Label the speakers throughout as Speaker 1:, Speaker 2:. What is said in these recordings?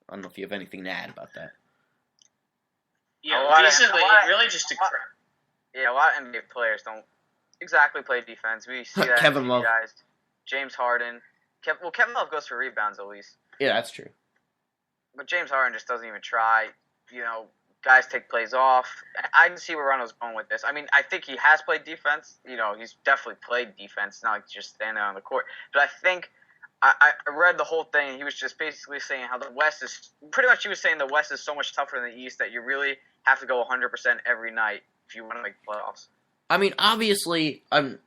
Speaker 1: I don't know if you have anything to add about that.
Speaker 2: Yeah, basically, it really just
Speaker 3: a lot of NBA players don't exactly play defense. We see that
Speaker 1: Kevin Love.
Speaker 3: guys. James Harden. Kevin Love goes for rebounds at least.
Speaker 1: Yeah, that's true.
Speaker 3: But James Harden just doesn't even try. Guys take plays off. I can see where Ronald's going with this. I mean, I think he has played defense. He's definitely played defense, not like just standing on the court. But I think I read the whole thing. And he was just basically saying how the West is pretty much. He was saying the West is so much tougher than the East that you really have to go 100% every night if you want to make playoffs.
Speaker 1: I mean, obviously, I'm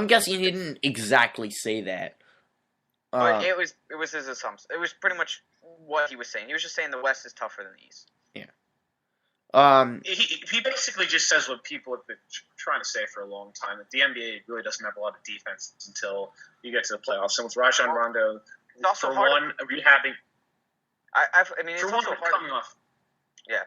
Speaker 1: guessing he didn't exactly say that.
Speaker 3: But it was his assumption. It was pretty much what he was saying. He was just saying the West is tougher than the East.
Speaker 1: Yeah.
Speaker 2: He basically just says what people have been trying to say for a long time, that the NBA really doesn't have a lot of defense until you get to the playoffs. So with Rajon Rondo,
Speaker 3: it's also
Speaker 2: for
Speaker 3: hard
Speaker 2: one, rehabbing.
Speaker 3: I mean, it's
Speaker 2: for
Speaker 3: also
Speaker 2: one,
Speaker 3: hard
Speaker 2: coming off.
Speaker 3: Yeah.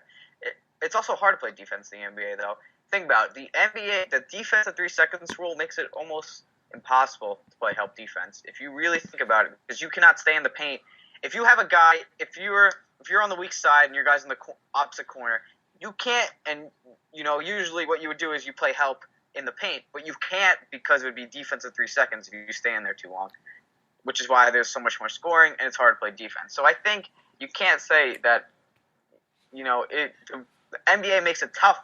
Speaker 3: It's also hard to play defense in the NBA, though. Think about it. The NBA, the defense at 3 seconds rule makes it almost impossible to play help defense. If you really think about it, because you cannot stay in the paint. If you have a guy, if you're on the weak side and your guy's in the opposite corner, you can't. And usually what you would do is you play help in the paint, but you can't because it would be defense at 3 seconds if you stay in there too long. Which is why there's so much more scoring and it's hard to play defense. So I think you can't say that. The NBA makes it tough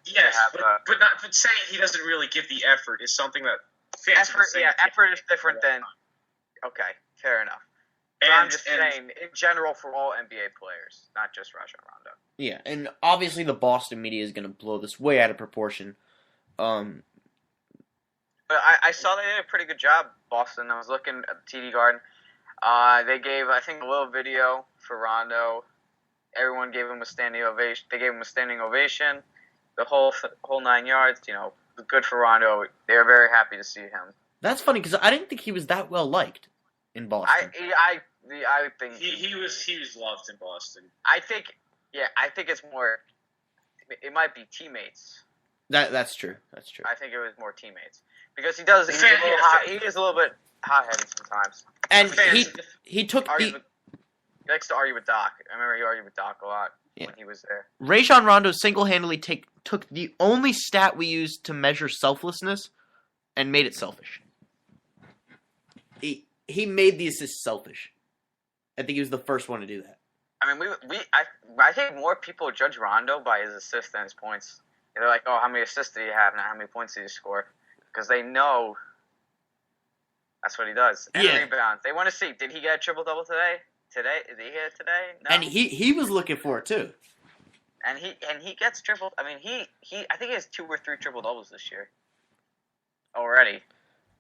Speaker 2: Yes,
Speaker 3: to have,
Speaker 2: but saying he doesn't really give the effort is something that fans
Speaker 3: effort. Yeah, effort is different than. Okay, fair enough. But I'm just saying, in general, for all NBA players, not just Rajon Rondo.
Speaker 1: Yeah, and obviously the Boston media is going to blow this way out of proportion.
Speaker 3: But I saw they did a pretty good job, Boston. I was looking at the TD Garden. They gave, I think, a little video for Rondo. Everyone gave him a standing ovation. They gave him a standing ovation. The whole 9 yards. Good for Rondo. They were very happy to see him.
Speaker 1: That's funny because I didn't think he was that well liked in Boston.
Speaker 3: I think
Speaker 2: he was loved in Boston.
Speaker 3: I think it's more. It might be teammates.
Speaker 1: That's true.
Speaker 3: I think it was more teammates because he does. He is a little bit hot-headed sometimes.
Speaker 1: And he took the.
Speaker 3: He likes to argue with Doc. I remember he argued with Doc a lot when he was there.
Speaker 1: Rajon Rondo single-handedly took the only stat we used to measure selflessness and made it selfish. He made the assist selfish. I think he was the first one to do that.
Speaker 3: I mean, I think more people judge Rondo by his assists than his points. They're like, oh, how many assists did he have, not how many points did he score? Because they know that's what he does. And rebounds. They want to see, did he get a triple-double today? Did he hit it today? No.
Speaker 1: And he was looking for it too.
Speaker 3: And he gets triple. I mean, I think he has 2 or 3 triple doubles this year. Already,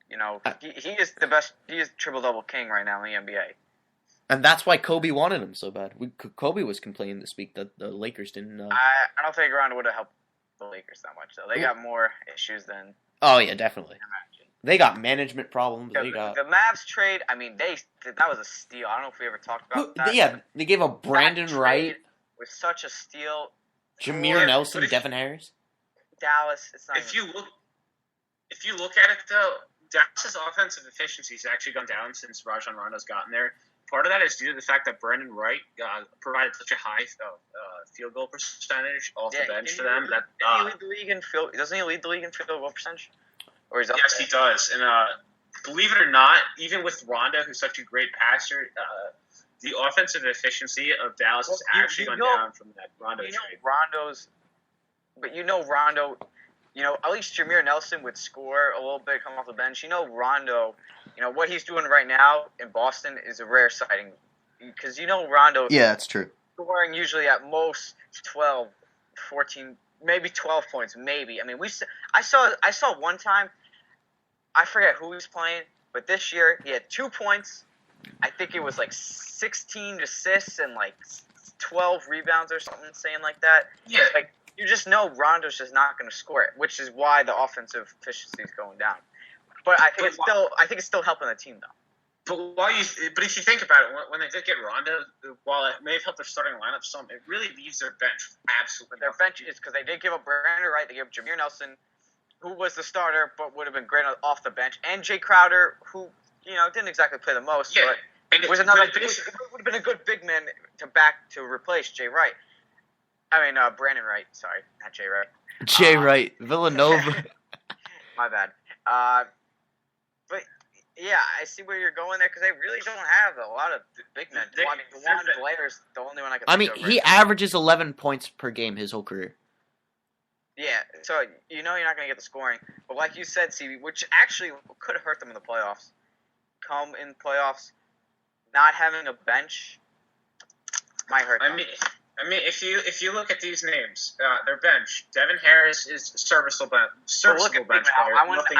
Speaker 3: he is the best. He is triple double king right now in the NBA.
Speaker 1: And that's why Kobe wanted him so bad. Kobe was complaining this week that the Lakers didn't.
Speaker 3: I don't think Rondo would have helped the Lakers that much though. They got more issues than.
Speaker 1: Oh yeah, definitely. They got management problems.
Speaker 3: Yeah, the Mavs trade. I mean, that was a steal. I don't know if we ever talked about that.
Speaker 1: Yeah, they gave up Brandon Wright.
Speaker 3: Was such a steal.
Speaker 1: Jameer Nelson, Devin Harris.
Speaker 3: Dallas. It's not.
Speaker 2: If you look at it though, Dallas's offensive efficiency has actually gone down since Rajon Rondo's gotten there. Part of that is due to the fact that Brandon Wright provided such a high field goal percentage off the bench for them.
Speaker 3: Doesn't he lead the league in field goal percentage? Or he's up
Speaker 2: yes,
Speaker 3: there?
Speaker 2: He does. And believe it or not, even with Rondo, who's such a great passer, the offensive efficiency of Dallas has actually gone down from that Rondo trade.
Speaker 3: Rondo, at least Jameer Nelson would score a little bit, come off the bench. Rondo, what he's doing right now in Boston is a rare sighting. Because Rondo...
Speaker 1: Yeah, that's true.
Speaker 3: Scoring usually at most 12, 14, maybe 12 points, maybe. I mean, I saw one time, I forget who he was playing, but this year he had 2 points. I think it was like 16 assists and like 12 rebounds or something, saying like that.
Speaker 2: Yeah.
Speaker 3: Like, you just know Rondo's just not going to score it, which is why the offensive efficiency is going down. But I think it's still helping the team though.
Speaker 2: But if you think about it, when they did get Rondo, while it may have helped their starting lineup some, it really leaves their bench absolutely.
Speaker 3: But their bench is because they did give up Brandon Wright, they gave up Jameer Nelson, who was the starter but would have been great off the bench, and Jay Crowder, who didn't exactly play the most, but
Speaker 2: And
Speaker 3: It would have been a good big man to replace Jay Wright. I mean, Brandon Wright. Sorry, not Jay Wright.
Speaker 1: Jay Wright, Villanova.
Speaker 3: My bad. But yeah, I see where you're going there because they really don't have a lot of big men. I mean, DeJuan Blair's the only one I can.
Speaker 1: I mean, he averages 11 points per game his whole career.
Speaker 3: Yeah, so you know you're not going to get the scoring. But like you said, CB, which actually could have hurt them in the playoffs. Come in playoffs, not having a bench might hurt them.
Speaker 2: I mean, if you look at these names, their bench, Devin Harris is serviceable bench player.
Speaker 3: I want to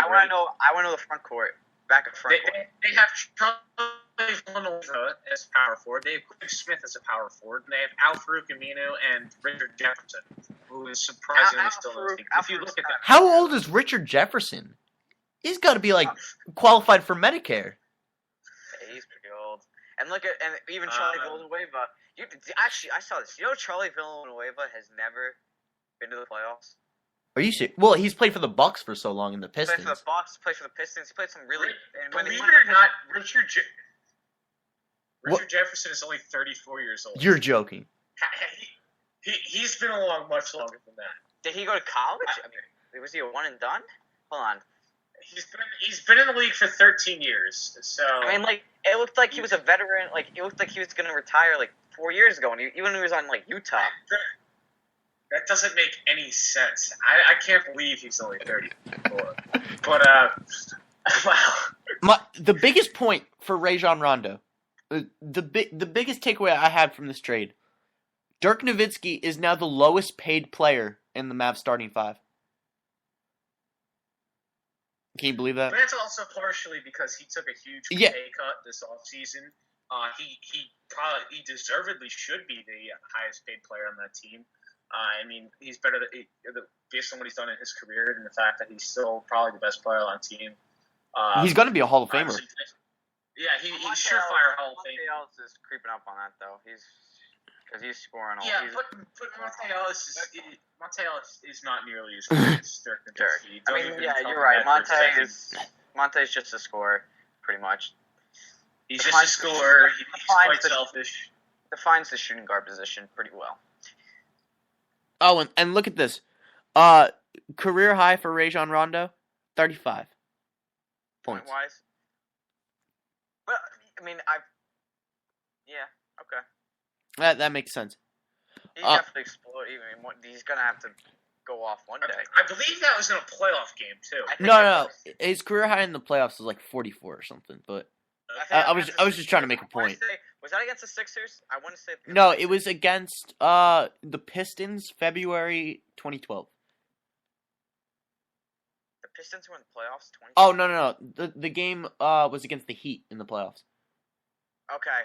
Speaker 3: know the front court, back of front court.
Speaker 2: They have Charlie Villanova as power forward. They have Craig Smith as a power forward. And they have Al Farouk Aminu and Richard Jefferson, who is surprisingly still in the league. If you look at that,
Speaker 1: how old is Richard Jefferson? He's got to be like qualified for Medicare.
Speaker 3: He's pretty old. And look at even Charlie Villanueva. Actually, I saw this. You know, Charlie Villanueva has never been to the playoffs.
Speaker 2: Are you
Speaker 1: serious? Well, he's played for the Bucks for so long in the Pistons.
Speaker 3: Played for the Bucks. Played for the Pistons. He played some really.
Speaker 2: Believe it or not, Richard Jefferson is only 34 years old.
Speaker 1: You're joking.
Speaker 2: He's been along much longer than that.
Speaker 3: Did he go to college? I mean, was he a one and done? Hold on.
Speaker 2: He's been in the league for 13 years. So
Speaker 3: I mean, like it looked like he was a veteran. Like it looked like he was going to retire like 4 years ago, and even when he was on like Utah.
Speaker 2: That doesn't make any sense. I can't believe he's only 34. But wow.
Speaker 1: The biggest point for Rajon Rondo, the biggest takeaway I had from this trade, Dirk Nowitzki is now the lowest paid player in the Mavs starting five. Can you believe that?
Speaker 2: But that's also partially because he took a huge pay cut this offseason. He deservedly should be the highest paid player on that team. I mean, he's better based on what he's done in his career and the fact that he's still probably the best player on the team.
Speaker 1: He's going to be a Hall of Famer.
Speaker 2: Yeah, he's surefire Hall of Famer.
Speaker 3: Monte Ellis is creeping up on that though. Because he's scoring all.
Speaker 2: Yeah, but Monte Ellis is not nearly as good as Dirk Nowitzki.
Speaker 3: I mean, yeah, you're right. Monte's just a scorer, pretty much.
Speaker 2: He's just a scorer. He's quite selfish.
Speaker 3: Defines the shooting guard position pretty well.
Speaker 1: Oh, and look at this. Career high for Rajon Rondo, 35 points.
Speaker 3: Point-wise? Well, I mean, okay.
Speaker 1: That makes sense.
Speaker 3: He definitely explode. He's going to have to go off one day.
Speaker 2: I believe that was in a playoff game, too.
Speaker 1: No. His career high in the playoffs was like 44 or something, but I was just trying to make a point.
Speaker 3: Was that against the Sixers? I want to say.
Speaker 1: No, it was against the Pistons, February 2012.
Speaker 3: The Pistons were in the playoffs.
Speaker 1: Oh no! The game was against the Heat in the playoffs.
Speaker 3: Okay.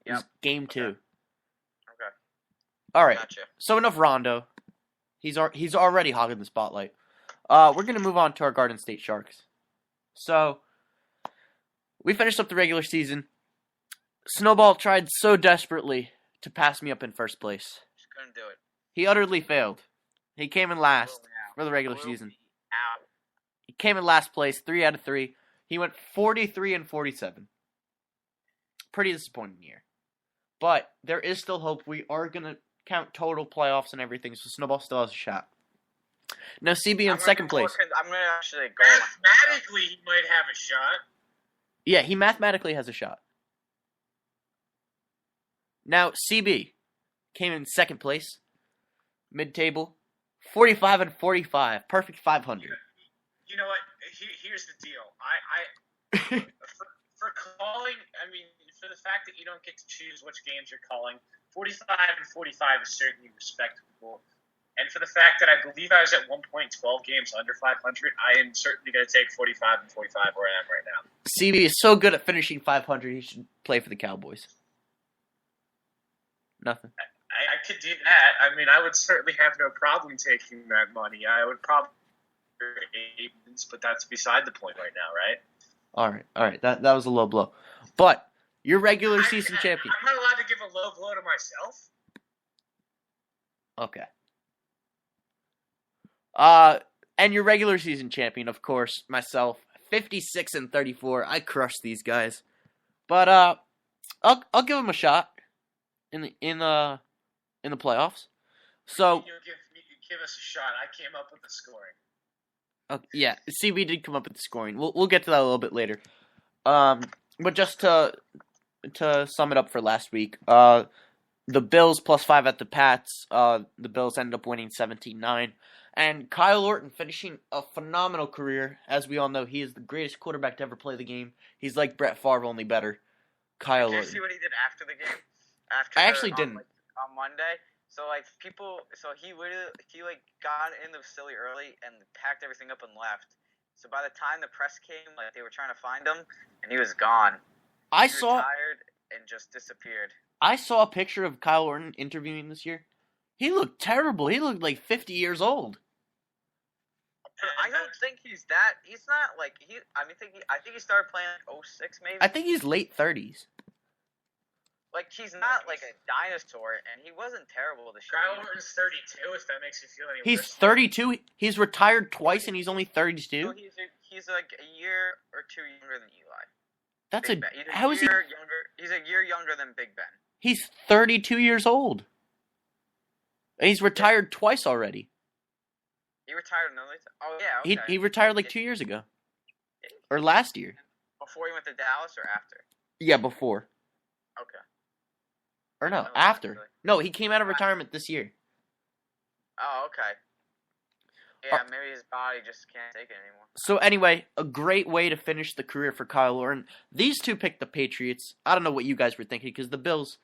Speaker 1: It was game 2.
Speaker 3: Okay.
Speaker 1: All right.
Speaker 3: Gotcha.
Speaker 1: So enough Rondo. He's already hogging the spotlight. We're gonna move on to our Garden State Sharks. So we finished up the regular season. Snowball tried so desperately to pass me up in first place.
Speaker 3: Just couldn't do it.
Speaker 1: He utterly failed. He came in last for the regular season. He came in last place, 3 out of 3. He went 43-47. Pretty disappointing year. But there is still hope. We are going to count total playoffs and everything, so Snowball still has a shot. Now, CB in second place.
Speaker 3: I'm going to actually go.
Speaker 2: Mathematically, he might have a shot.
Speaker 1: Yeah, he mathematically has a shot. Now, CB came in second place, mid-table, 45-45, perfect 500.
Speaker 2: You know what? Here's the deal. For calling, I mean, for the fact that you don't get to choose which games you're calling, 45-45 is certainly respectable. And for the fact that I believe I was at one point 12 games under 500, I am certainly going to take 45-45 where I am right now.
Speaker 1: CB is so good at finishing 500, he should play for the Cowboys. Nothing.
Speaker 2: I could do that. I mean, I would certainly have no problem taking that money. I would probably, but that's beside the point right now, right?
Speaker 1: All right. That was a low blow. But your regular season champion.
Speaker 2: I'm not allowed to give a low blow to myself.
Speaker 1: Okay. And your regular season champion, of course, myself, 56-34. I crushed these guys. But I'll give him a shot in the playoffs. So
Speaker 2: give us a shot. I came up with the scoring.
Speaker 1: yeah, CB did come up with the scoring. We'll get to that a little bit later. But just to sum it up for last week, the Bills +5 at the Pats. The Bills ended up winning 17-9. And Kyle Orton finishing a phenomenal career. As we all know, he is the greatest quarterback to ever play the game. Like, He's like Brett Favre, only better. Kyle Orton.
Speaker 3: Did you see what he did after the game?
Speaker 1: I actually didn't.
Speaker 3: On Monday. So he got in the facility early and packed everything up and left. So by the time the press came, they were trying to find him, and he was gone. He retired and just disappeared.
Speaker 1: I saw a picture of Kyle Orton interviewing this year. He looked terrible. He looked like 50 years old.
Speaker 3: I don't think he's that. He's not like he. I think he started playing like 06 maybe.
Speaker 1: I think he's late 30s.
Speaker 3: He's not like a dinosaur, and he wasn't terrible this year.
Speaker 2: Kyle Orton's 32. If that makes you feel any
Speaker 1: He's
Speaker 2: worse.
Speaker 1: 32. He's retired twice, and he's only 32.
Speaker 3: So he's like a year or two younger than Eli.
Speaker 1: That's
Speaker 3: Big Ben.
Speaker 1: how is he?
Speaker 3: Younger? He's a year younger than Big Ben.
Speaker 1: He's 32 years old. And he's retired twice already.
Speaker 3: He retired another time? Oh, yeah, okay.
Speaker 1: He retired like 2 years ago. Or last year.
Speaker 3: Before he went to Dallas or after?
Speaker 1: Yeah, before.
Speaker 3: Okay.
Speaker 1: Or no,
Speaker 3: No,
Speaker 1: after.
Speaker 3: actually.
Speaker 1: No, he came out of retirement this year.
Speaker 3: Oh, okay. Yeah, maybe his body just can't take it anymore.
Speaker 1: So anyway, a great way to finish the career for Kyle Orton. These two picked the Patriots. I don't know what you guys were thinking, because the Bills...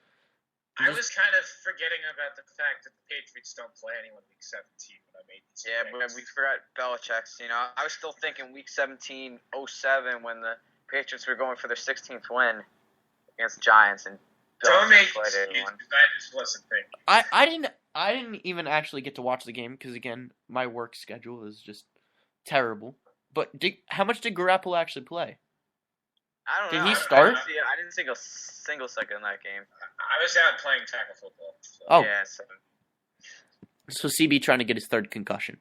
Speaker 2: I was kind of forgetting about the fact that the Patriots don't play anyone week 17 when I made these
Speaker 3: Yeah,
Speaker 2: picks.
Speaker 3: but we forgot Belichick's. I was still thinking week 17, 07, when the Patriots were going for their 16th win against Giants, and
Speaker 2: Don't make
Speaker 3: played
Speaker 2: excuses.
Speaker 3: anyone.
Speaker 2: I just wasn't thinking.
Speaker 1: I didn't even actually get to watch the game, because again, my work schedule is just terrible. But how much did Garoppolo actually play?
Speaker 3: I don't know.
Speaker 1: Did he start?
Speaker 3: I didn't see a single second in that game.
Speaker 2: I was out playing tackle football. So.
Speaker 1: Oh.
Speaker 3: Yeah,
Speaker 1: So CB trying to get his third concussion.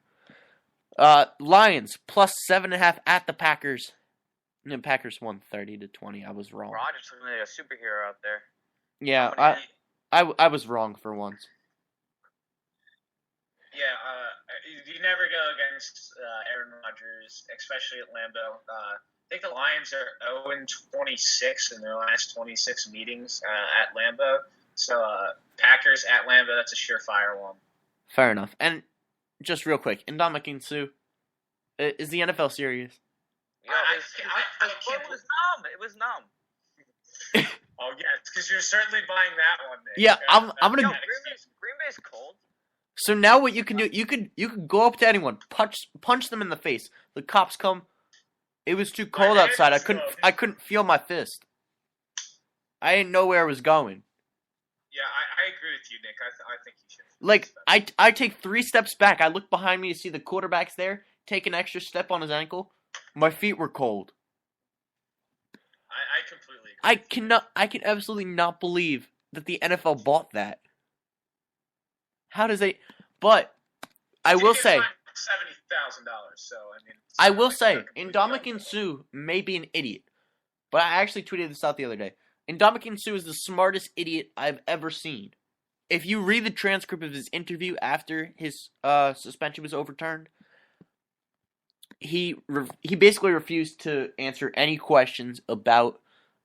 Speaker 1: Lions +7.5 at the Packers. And the Packers won 30-20. I was wrong.
Speaker 3: Rodgers looking like a superhero out there.
Speaker 1: Yeah, I was wrong for once.
Speaker 2: Yeah, you never go against Aaron Rodgers, especially at Lambeau. I think the Lions are 0-26 in their last 26 meetings at Lambeau. So Packers at Lambeau, that's a surefire one.
Speaker 1: Fair enough. And just real quick, Ndamukong Suh, is the NFL serious?
Speaker 3: Yeah, it was numb. It was numb.
Speaker 2: Oh yeah, it's because you're certainly buying that one. Nick.
Speaker 1: Yeah, I'm gonna.
Speaker 3: Yo, Green Bay's cold.
Speaker 1: So now what you can do? You could go up to anyone, punch them in the face. The cops come. It was too cold outside. I couldn't feel my fist. I didn't know where it was going.
Speaker 2: Yeah, I agree with you, Nick. I think you should.
Speaker 1: Like I take 3 steps back. I look behind me to see the quarterback's there. Take an extra step on his ankle. My feet were cold.
Speaker 2: I completely agree.
Speaker 1: I can absolutely not believe that the NFL bought that. How does they? But I will say,
Speaker 2: $70,000. So I mean,
Speaker 1: I will say, Ndamukong Suh may be an idiot, but I actually tweeted this out the other day. Ndamukong Suh is the smartest idiot I've ever seen. If you read the transcript of his interview after his suspension was overturned, he basically refused to answer any questions about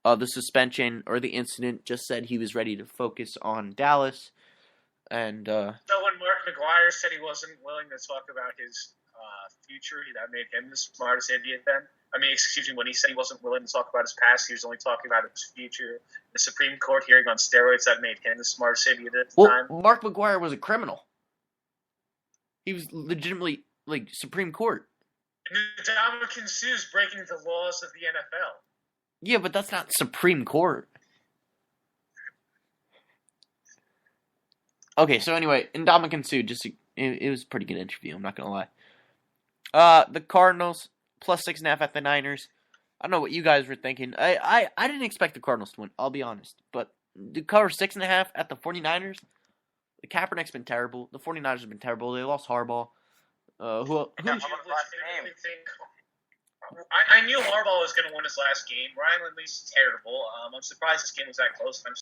Speaker 1: the suspension or the incident. Just said he was ready to focus on Dallas. And
Speaker 2: so when Mark McGuire said he wasn't willing to talk about his future, that made him the smartest idiot then? I mean, excuse me, when he said he wasn't willing to talk about his past, he was only talking about his future. The Supreme Court hearing on steroids, that made him the smartest idiot at the time.
Speaker 1: Mark McGuire was a criminal. He was legitimately, Supreme Court.
Speaker 2: Ndamukong Suh is breaking the laws of the NFL.
Speaker 1: Yeah, but that's not Supreme Court. Okay, so anyway, Ndamukong Suh, it was a pretty good interview, I'm not going to lie. The Cardinals, +6.5 at the Niners. I don't know what you guys were thinking. I didn't expect the Cardinals to win, I'll be honest. But to cover 6.5 at the 49ers, the Kaepernick's been terrible. The 49ers have been terrible. They lost Harbaugh.
Speaker 2: I knew Harbaugh was going to win his last game. Ryan Lindley's terrible. I'm surprised this game was that close. I'm